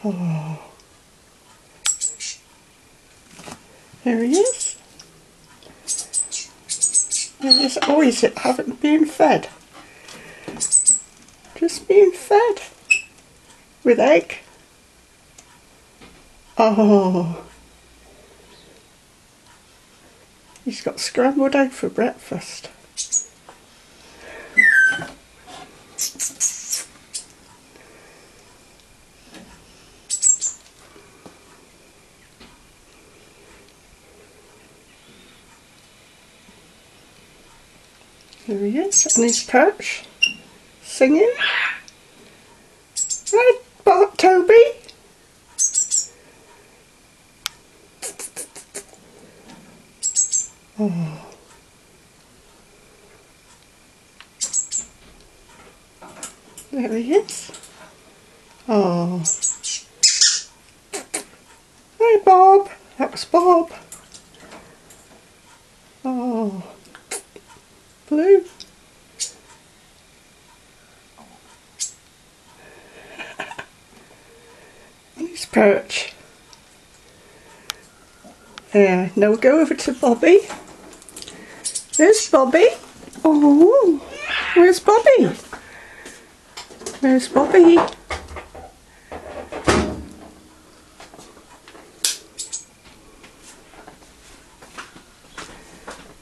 Oh. There he is. There he is. Oh, is it haven't been fed? Just being fed with egg. Oh. He's got scrambled egg for breakfast. There he is, on his perch, singing. Right, Toby. Oh. There he is. Oh. Hi, Bob. That was Bob. Oh. Blue. On his perch. Yeah, now we'll go over to Bobby. There's Bobby. Oh, where's Bobby? Where's Bobby?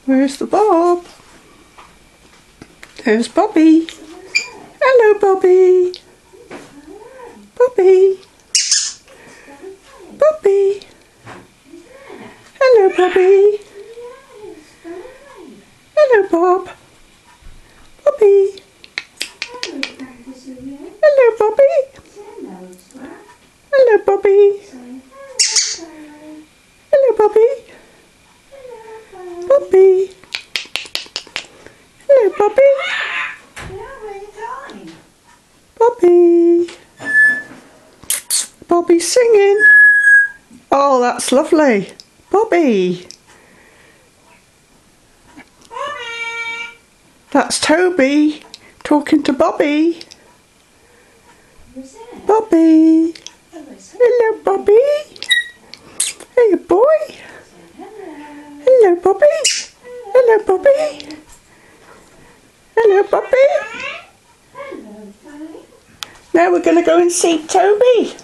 Where's the Bob? There's Bobby. Hello, Bobby. Bobby. Bobby. Hello, Bobby. Hello, Bob. Bobby. Hello, Bobby. Hello, Bobby. Hello, Bobby. Bobby. Hello, Bobby. Bobby. Bobby's singing. Oh, that's lovely. Bobby. That's Toby talking to Bobby. Bobby. Hello, Bobby. Hey, boy. Hello, Bobby. Hello, Bobby. Hello, Bobby. Now we're going to go and see Toby.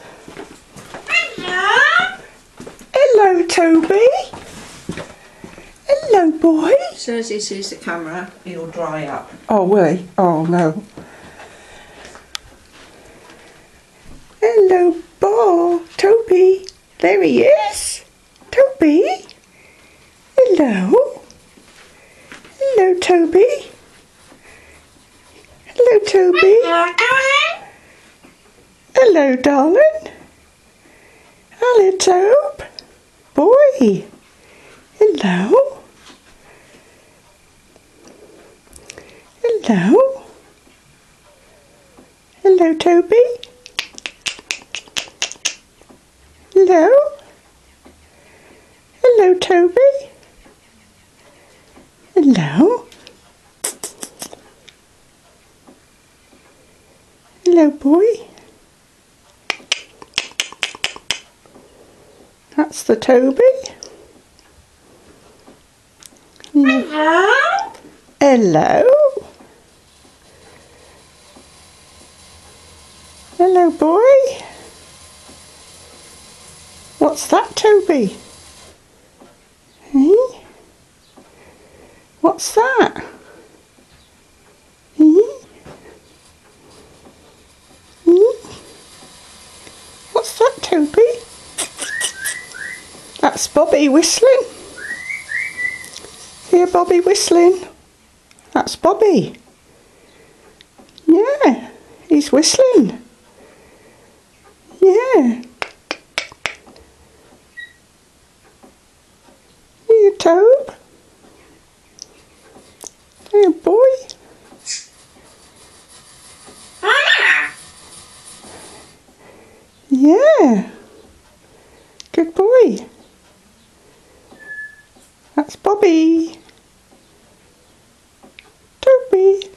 Hello, Toby. Hello, boy. As soon as he sees the camera, he'll dry up. Oh, will he? Oh, no. Hello, Toby. There he is. Toby. Hello. Hello, Toby. Hello, Toby. Hello, darling. Hello, Tobe. Boy. Hello. Hello. Hello, Toby. Hello. Hello, Toby. Hello. Hello, boy. That's the Toby. Hello. Hello. Hello, boy. What's that, Toby? Hey? What's that? Hey? Hey? What's that, Toby? That's Bobby whistling. Hear Bobby whistling? That's Bobby. Yeah, he's whistling. Yeah. Here, Tobe. Here, boy. Yeah. Good boy. That's Bobby. Toby.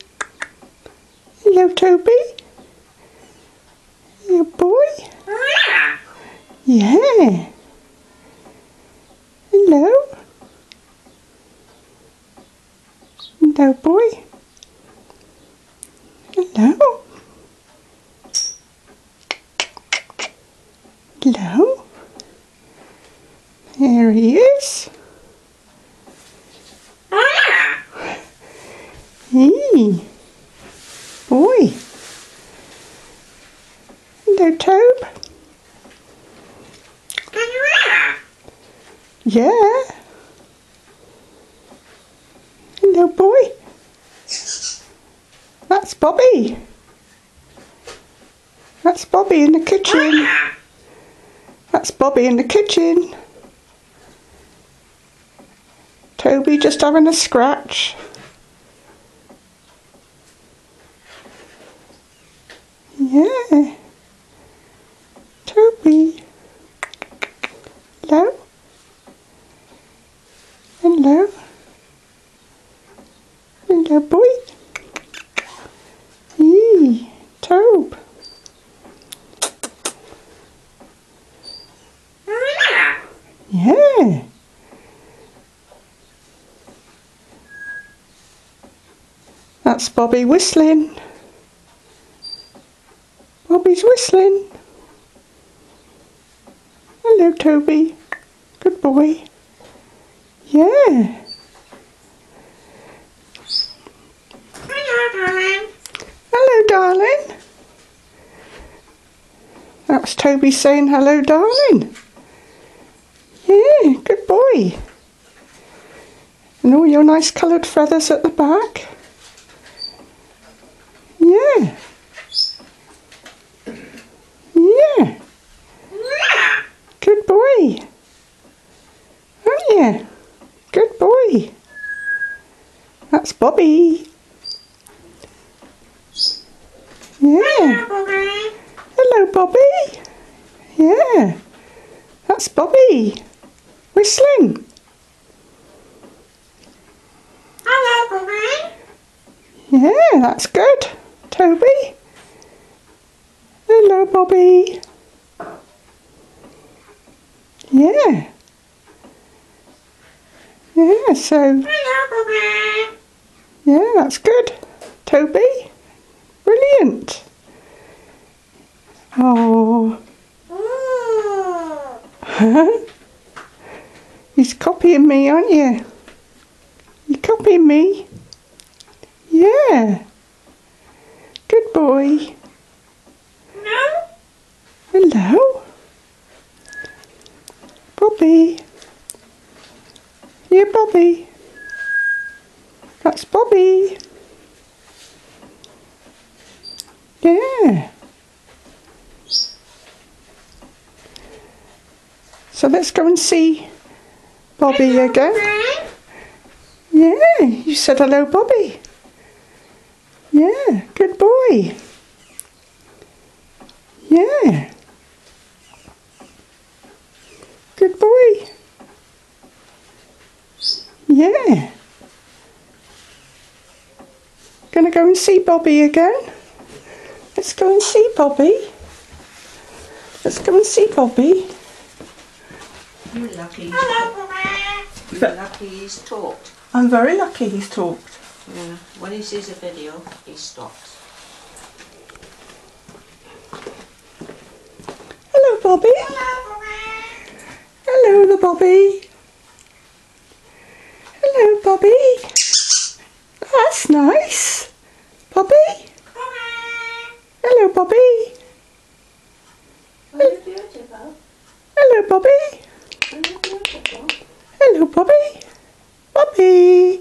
Hello, Toby. Here, boy. Yeah. Hello. Hello, boy. Hello. Hello. There he is. Hey. Boy. Hello, Tobe. Yeah. Hello, boy. That's Bobby. That's Bobby in the kitchen. That's Bobby in the kitchen. Toby just having a scratch. Yeah. Toby. Hello. Hello. Hello, boy. Hey, Tobe. Yeah. That's Bobby whistling. Bobby's whistling. Hello, Toby. Good boy. Yeah. Hello, darling. That's Toby saying hello, darling. Yeah, good boy. And all your nice coloured feathers at the back. Yeah. Yeah. Good boy. Aren't you? Good boy. That's Bobby. Yeah. Hello, Bobby. Yeah. That's Bobby. Whistling. Hello, Bobby. Yeah, that's good. Toby. Hello, Bobby. Yeah. Yeah, so... Hello, Bobby. Yeah, that's good. Toby. Brilliant. Oh. He's copying me, aren't you? You copying me? Yeah. Good boy. No. Hello. Bobby. Yeah, Bobby. That's Bobby. Yeah. So let's go and see Bobby again. Yeah, you said hello, Bobby. Yeah, good boy. Yeah. Good boy. Yeah. Gonna go and see Bobby again. Let's go and see Bobby. Let's go and see Bobby. You're lucky. Hello, Bobby. You're lucky he's talked. I'm very lucky he's talked. Yeah. When he sees a video, he stops. Hello, Bobby. Hello, Bobby. Hello, the Bobby. Hello, Bobby. That's nice. Bobby. Bobby. Hello, Bobby. Are you beautiful? Hello, Bobby. Are you beautiful? Hello, Bobby. Bobby.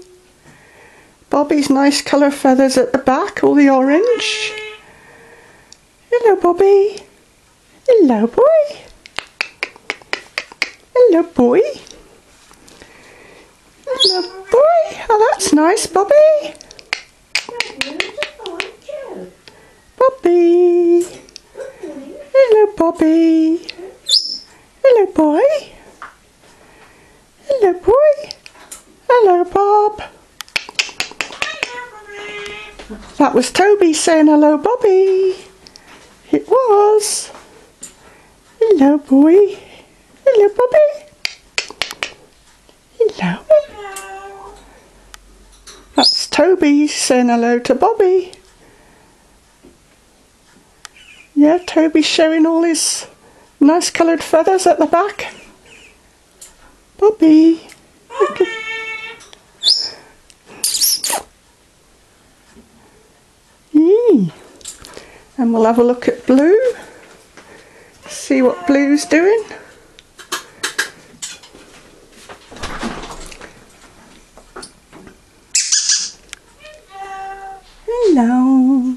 Bobby's nice colour feathers at the back, all the orange. Hello, Bobby. Hello, boy. Hello, boy. Hello, boy. Oh, that's nice, Bobby. You're beautiful, aren't you? Bobby. Hello, Bobby. Hello, boy. Hello, boy. Hello, Bob. That was Toby saying hello, Bobby. It was. Hello. Hello, boy. Hello, Bobby. Hello. That's Toby saying hello to Bobby. Yeah, Toby's showing all his nice coloured feathers at the back. Bobby. And we'll have a look at Blue. See what Blue's doing. Hello.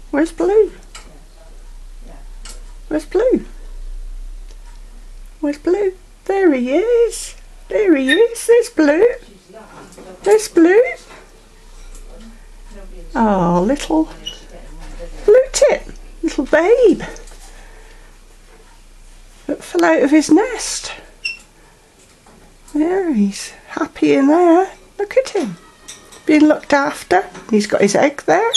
Where's Blue? Where's Blue? Where's Blue? There he is. There he is. There's Blue. There's Blue. Oh, little blue tit, little babe that fell out of his nest. There, he's happy in there. Look at him, being looked after. He's got his egg there.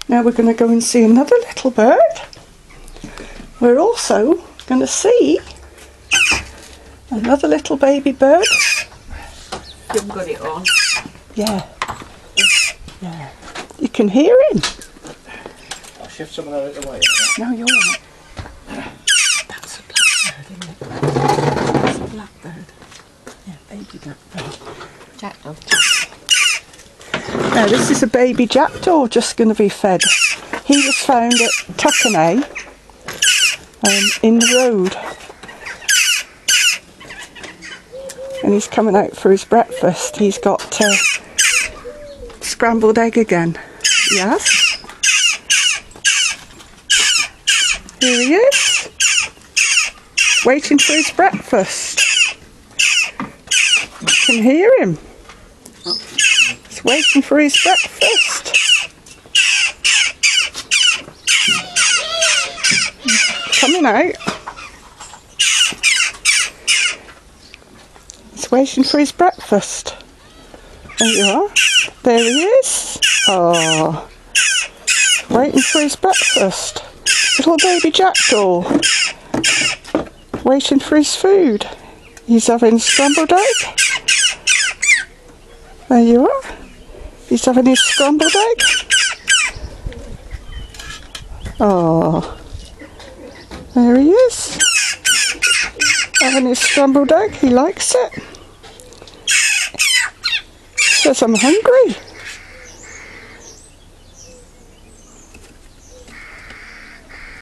Now we're going to go and see another little bird. We're also going to see another little baby bird. You've got it on. Yeah. Yeah. You can hear him. I'll shift some of that out of the way. No, you're right. That's a blackbird, isn't it? That's a blackbird. Yeah, baby blackbird. Jackdaw. Now this is a baby jackdaw just going to be fed. He was found at Tuckanay in the road. And he's coming out for his breakfast. He's got scrambled egg again. Yes. Here he is. Waiting for his breakfast. You can hear him. He's waiting for his breakfast. Coming out. He's waiting for his breakfast. There you are. There he is. Oh, waiting for his breakfast. Little baby jackdaw. Waiting for his food. He's having scrambled egg. There you are. He's having his scrambled egg. Oh, there he is. Having his scrambled egg. He likes it. Says I'm hungry.